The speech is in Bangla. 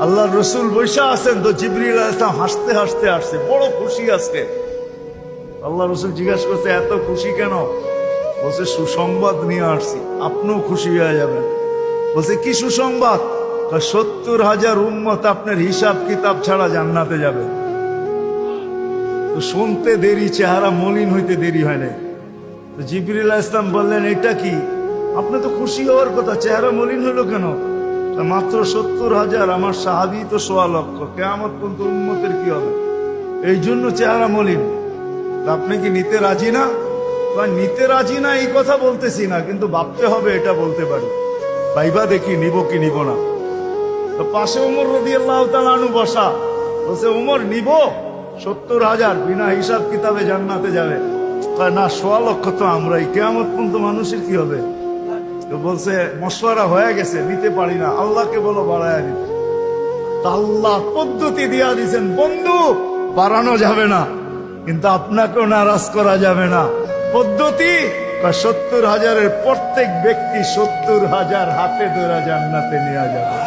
আল্লাহর রসুল বৈশা আছেন, তো জিবরিল আলাইহিস সালাম হাসতে হাসতে আসছে, বড় খুশি আজকে। আল্লাহ রসুল জিজ্ঞাসা করছে এত খুশি কেন? বলছে সুসংবাদ নিয়ে আসছি, আপনিও খুশি হয়ে যাবেন। বলছে কি সুসংবাদ? 70,000 উম্মত আপনার হিসাব কিতাব ছাড়া জান্নাতে যাবে। তো শুনতে দেরি, চেহারা মলিন হইতে দেরি হয় না। তো জিবরিল আলাইহিস সালাম বললেন এটা কি? আপনি তো খুশি হওয়ার কথা, চেহারা মলিন হলো কেন? মাত্র 70,000, আমার সাহাবী তো 1.25 লক্ষ, কিয়ামত পর্যন্ত উম্মতের কি হবে? এই জন্য চেহারা মলিন। আপনি কি নিতে রাজি না? নিতে রাজি না এই কথা বলতেছি না, কিন্তু ভাবতে হবে এটা বলতে পারি। ভাইবা দেখি নিব কি নিব না। তো পাশে ওমর রাদিয়াল্লাহু তাআলা আনহু বসা, বলছে ওমর নিব 70,000 বিনা হিসাব কিতাবে জান্নাতে যাবে। না 1.25 লক্ষ তো আমরাই, কিয়ামত পর্যন্ত মানুষের কি হবে? তো বলছে মশওয়ারা হয়ে গেছে, নিতে পারি না, আল্লাহকে বলো বাড়ায় দিতে। আল্লাহ পদ্ধতি দিয়া দিয়েছেন, বন্ধু বাড়ানো যাবে না, কিন্তু আপনাকেও নারাজ করা যাবে না। পদ্ধতি 70,000-এর প্রত্যেক ব্যক্তি 70,000 হাতে ধরে জান্নাতে নিয়ে যাবে।